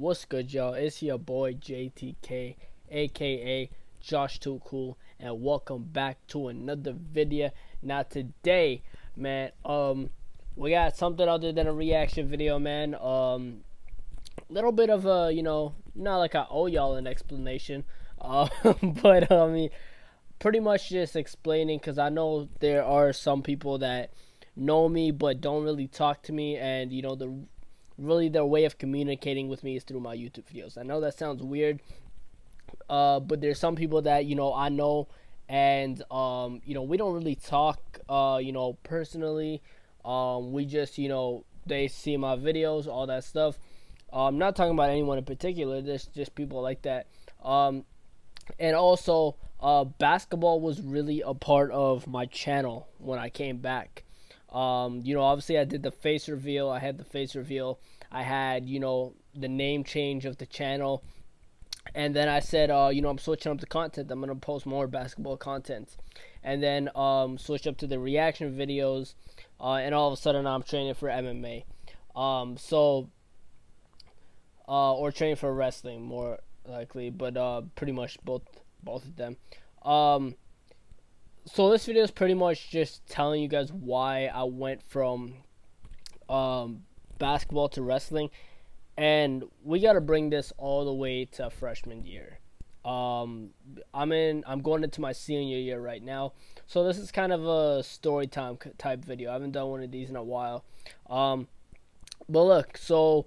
What's good, y'all? It's your boy JTK, aka Josh Too Cool, and welcome back to another video. Now today, man, we got something other than a reaction video, man. Little bit of a, not like I owe y'all an explanation, but I mean, pretty much just explaining because I know there are some people that know me but don't really talk to me, and their way of communicating with me is through my YouTube videos. I know that sounds weird, but there's some people that I know, and we don't really talk, personally. We just they see my videos, all that stuff. I'm not talking about anyone in particular. There's just people like that. And also, basketball was really a part of my channel when I came back. Obviously I did the face reveal. I had the face reveal. I had, the name change of the channel. And then I said, I'm switching up the content. I'm going to post more basketball content. And then switch up to the reaction videos. And all of a sudden I'm training for MMA. Or training for wrestling more likely. But pretty much both of them. So this video is pretty much just telling you guys why I went from basketball to wrestling, and we got to bring this all the way to freshman year. I'm going into my senior year right now, so this is kind of a story time type video. I haven't done one of these in a while. But look, so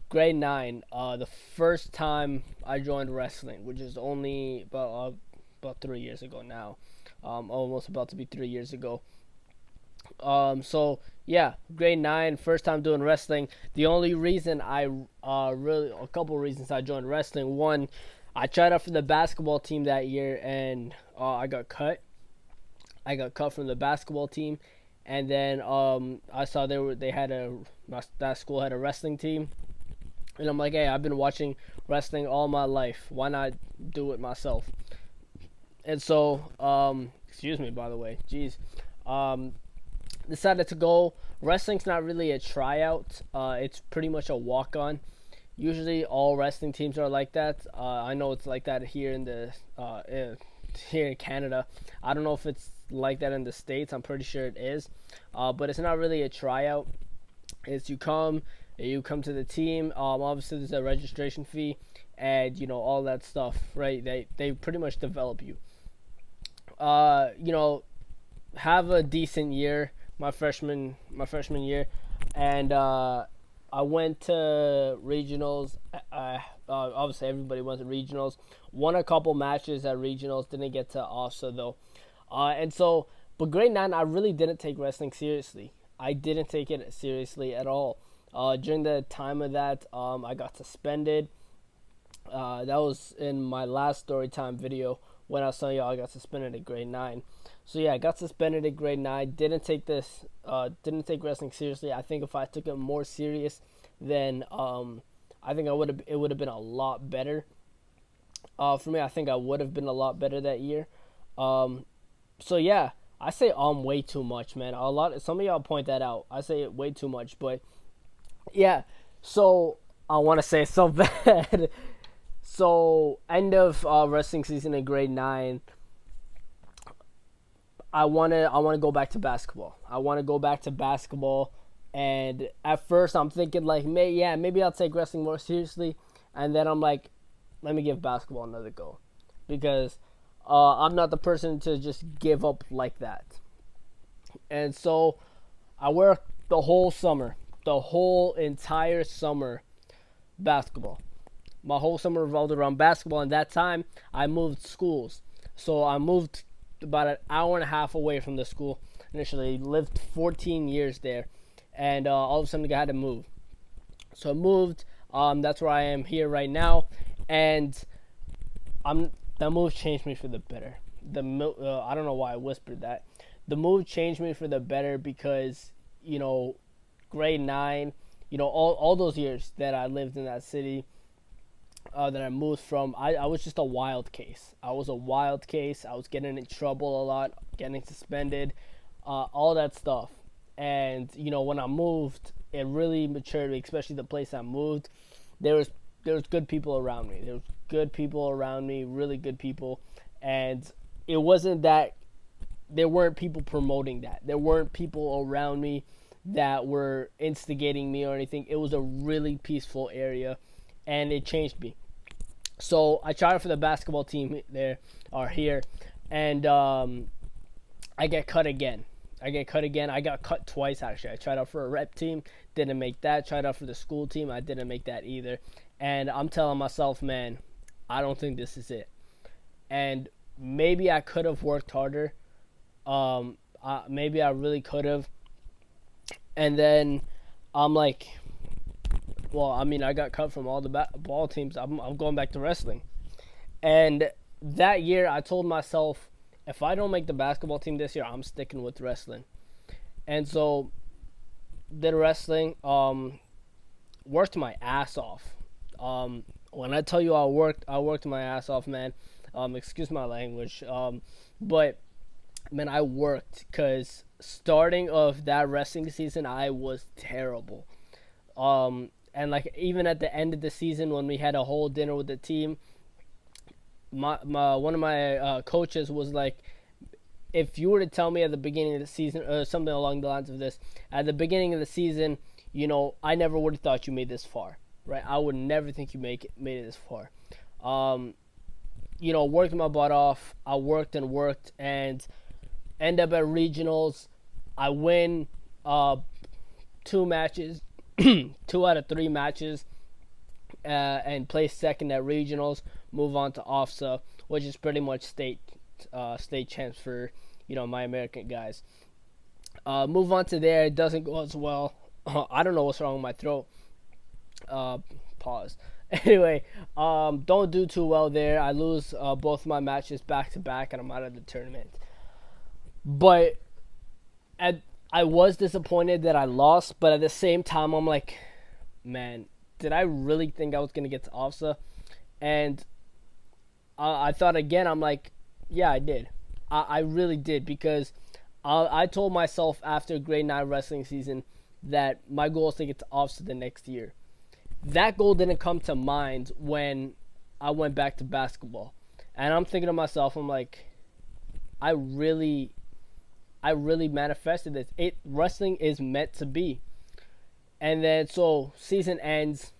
grade 9, the first time I joined wrestling, which is only about 3 years ago now. Almost about to be 3 years ago. So yeah, grade 9, first time doing wrestling. The only reason a couple reasons I joined wrestling. One, I tried out for the basketball team that year, and I got cut. I got cut from the basketball team, and then I saw that school had a wrestling team, and I'm like, hey, I've been watching wrestling all my life. Why not do it myself? And so, excuse me, by the way, jeez, decided to go. Wrestling's not really a tryout. It's pretty much a walk-on. Usually, all wrestling teams are like that. I know it's like that here here in Canada. I don't know if it's like that in the States. I'm pretty sure it is, but it's not really a tryout. It's you come to the team. Obviously, there's a registration fee, and all that stuff, right? They pretty much develop you. Have a decent year my freshman year, and I went to regionals. Obviously everybody went to regionals. Won a couple matches at regionals. Didn't get to OFSA though. But grade 9, I really didn't take wrestling seriously. I didn't take it seriously at all. During the time of that, I got suspended. That was in my last story time video when I was telling y'all I got suspended at grade 9. So yeah, I got suspended at grade 9. Didn't take wrestling seriously. I think if I took it more serious, then I think it would have been a lot better. For me, I think I would have been a lot better that year. So yeah, I say way too much, man. Some of y'all point that out. I say it way too much, but yeah. So I want to say it so bad. So end of wrestling season in grade 9. I wanna go back to basketball. And at first I'm thinking like, maybe I'll take wrestling more seriously, and then I'm like, let me give basketball another go, because I'm not the person to just give up like that. And so I worked the whole entire summer basketball. My whole summer revolved around basketball, and that time I moved schools. So I moved about an hour and a half away from the school initially. Lived 14 years there, and all of a sudden I had to move. So I moved. That's where I am here right now, and that move changed me for the better. I don't know why I whispered that. The move changed me for the better because grade 9, all those years that I lived in that city, that I moved from, I was just a wild case. I was a wild case. I was getting in trouble a lot, getting suspended, all that stuff. And when I moved, it really matured me, especially the place I moved. there was good people around me. There was good people around me, really good people, and it wasn't that there weren't people promoting that. There weren't people around me that were instigating me or anything. It was a really peaceful area, and it changed me. So I tried out for the basketball team there or here, and I get cut again. I got cut twice actually. I tried out for a rep team, didn't make that. Tried out for the school team, I didn't make that either. And I'm telling myself, man, I don't think this is it. And maybe I could have worked harder. Maybe I really could have. And then I'm like, well, I mean, I got cut from all the ball teams. I'm going back to wrestling. And that year, I told myself, if I don't make the basketball team this year, I'm sticking with wrestling. And so, did wrestling, worked my ass off. When I tell you I worked my ass off, man. Excuse my language. But man, I worked because starting of that wrestling season, I was terrible. And like even at the end of the season when we had a whole dinner with the team, my one of my coaches was like, if you were to tell me at the beginning of the season or something along the lines of this, at the beginning of the season, you know, I never would have thought you made this far, right? I would never think you made it this far. You know, worked my butt off. I worked and end up at regionals. I win 2 matches, 2 out of 3 matches, and place second at regionals. Move on to OFSA, which is pretty much state champs for, you know, my American guys. Move on to there. It doesn't go as well. I don't know what's wrong with my throat. Pause. Anyway, don't do too well there. I lose both my matches back to back, and I'm out of the tournament. But I was disappointed that I lost, but at the same time, I'm like, man, did I really think I was going to get to OFSA? And I thought again, I'm like, yeah, I did. I really did, because I told myself after grade 9 wrestling season that my goal is to get to OFSA the next year. That goal didn't come to mind when I went back to basketball. And I'm thinking to myself, I'm like, I really manifested this. Wrestling is meant to be. And then so season ends,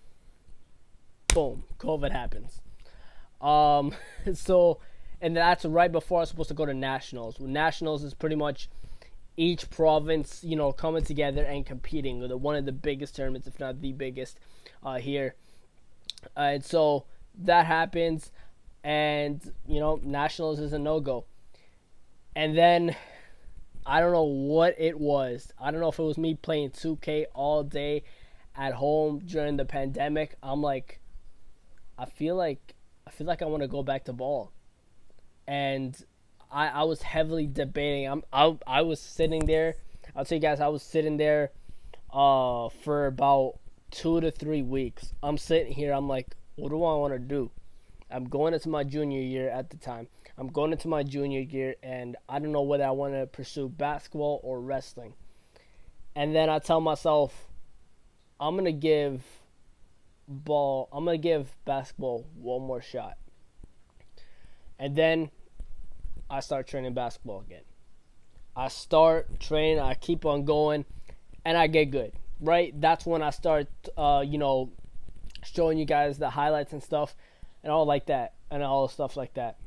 boom, COVID happens. So, and that's right before I was supposed to go to nationals. Nationals is pretty much each province, you know, coming together and competing with one of the biggest tournaments, if not the biggest, here. And so that happens, and you know, nationals is a no-go. And then I don't know what it was. I don't know if it was me playing 2K all day at home during the pandemic. I'm like, I feel like I want to go back to ball. And I was heavily debating. I was sitting there. I'll tell you guys, I was sitting there for about 2 to 3 weeks. I'm sitting here. I'm like, what do I want to do? I'm going into my junior year at the time. I'm going into my junior year, and I don't know whether I want to pursue basketball or wrestling. And then I tell myself, I'm going to give basketball one more shot. And then I start training basketball again. I start training, I keep on going, and I get good, right? That's when I start, you know, showing you guys the highlights and stuff, and all like that, and all stuff like that.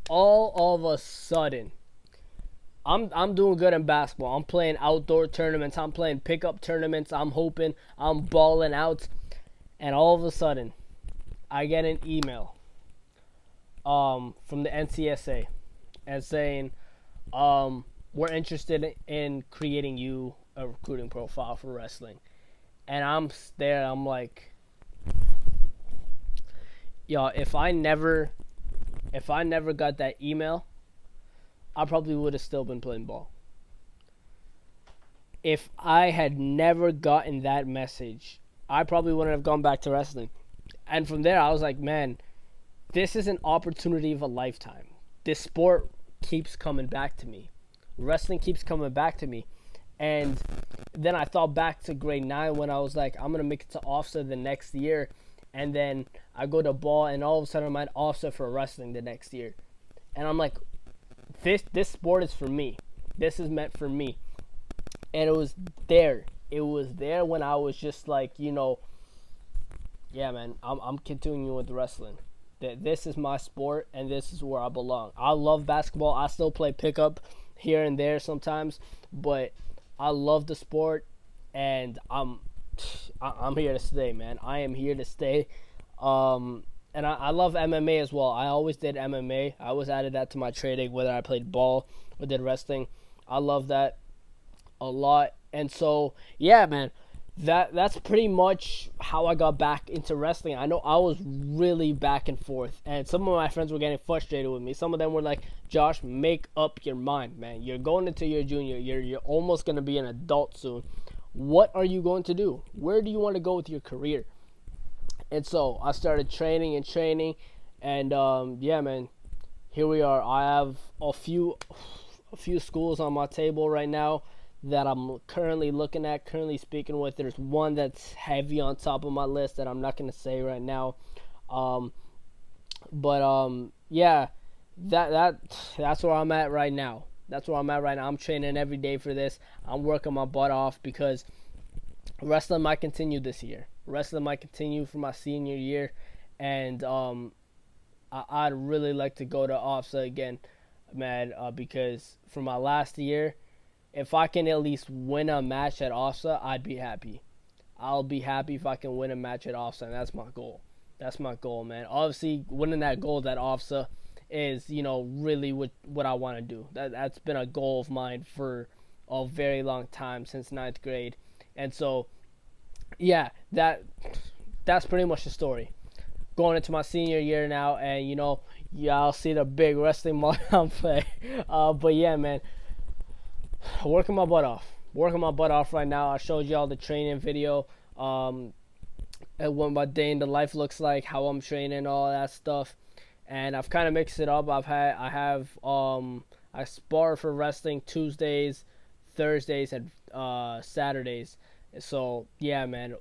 All of a sudden, I'm doing good in basketball. I'm playing outdoor tournaments. I'm playing pickup tournaments. I'm hoping. I'm balling out. And all of a sudden, I get an email from the NCSA and saying, we're interested in creating you a recruiting profile for wrestling. And I'm there. I'm like, yo, if I never got that email, I probably would have still been playing ball. If I had never gotten that message, I probably wouldn't have gone back to wrestling. And from there, I was like, man, this is an opportunity of a lifetime. This sport keeps coming back to me. Wrestling keeps coming back to me. And then I thought back to grade 9 when I was like, I'm gonna make it to OFSA the next year, and then I go to ball, and all of a sudden I'm at OFSA for wrestling the next year, and I'm like, this sport is for me. This is meant for me. And it was there. It was there when I was just like, yeah, man, I'm continuing with wrestling. This is my sport, and this is where I belong. I love basketball. I still play pickup here and there sometimes, but I love the sport, and I'm here to stay, man. I am here to stay. And I love MMA as well. I always did MMA. I always added that to my training, whether I played ball or did wrestling. I love that a lot. And so, yeah, man, that's pretty much how I got back into wrestling. I know I was really back and forth, and some of my friends were getting frustrated with me. Some of them were like, Josh, make up your mind, man. You're going into your junior year. You're almost going to be an adult soon. What are you going to do? Where do you want to go with your career? And so I started training, and yeah, man, here we are. I have a few schools on my table right now that I'm currently looking at, currently speaking with. There's one that's heavy on top of my list that I'm not going to say right now. Yeah, that's where I'm at right now. I'm training every day for this. I'm working my butt off because wrestling might continue this year. Wrestling might continue for my senior year, and I'd really like to go to OFSA again, man, because for my last year, if I can at least win a match at OFSA, I'd be happy. I'll be happy if I can win a match at OFSA, and that's my goal. That's my goal, man. Obviously, winning that gold at OFSA is, really what I want to do. That's been a goal of mine for a very long time, since 9th grade. And so, yeah, that's pretty much the story. Going into my senior year now, and, I'll see the big wrestling mug I'm playing. But, yeah, man, working my butt off right now. I showed y'all the training video, and what my day in the life looks like, how I'm training, all that stuff. And I've kind of mixed it up. I spar for wrestling Tuesdays, Thursdays, and Saturdays. So yeah, man,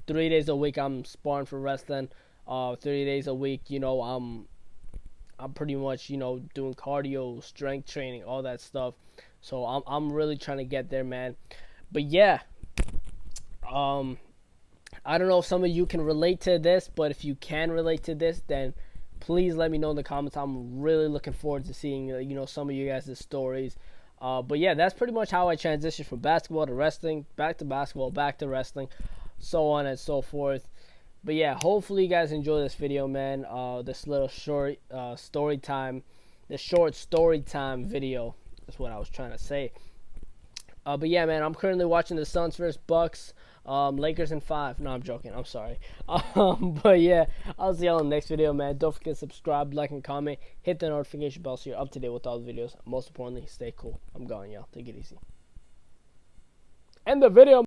3 days a week I'm sparring for wrestling. 3 days a week, I'm pretty much, doing cardio, strength training, all that stuff. So I'm really trying to get there, man. But yeah, I don't know if some of you can relate to this, but if you can relate to this, then please let me know in the comments. I'm really looking forward to seeing, some of you guys' stories. But yeah, that's pretty much how I transitioned from basketball to wrestling, back to basketball, back to wrestling, so on and so forth. But yeah, hopefully you guys enjoy this video, man. This little short story time video. That's what I was trying to say. But yeah, man, I'm currently watching the Suns vs. Bucks. Lakers in 5. No, I'm joking. I'm sorry. But yeah, I'll see y'all in the next video, man. Don't forget to subscribe, like, and comment. Hit the notification bell so you're up to date with all the videos. Most importantly, stay cool. I'm going, y'all. Take it easy. End the video.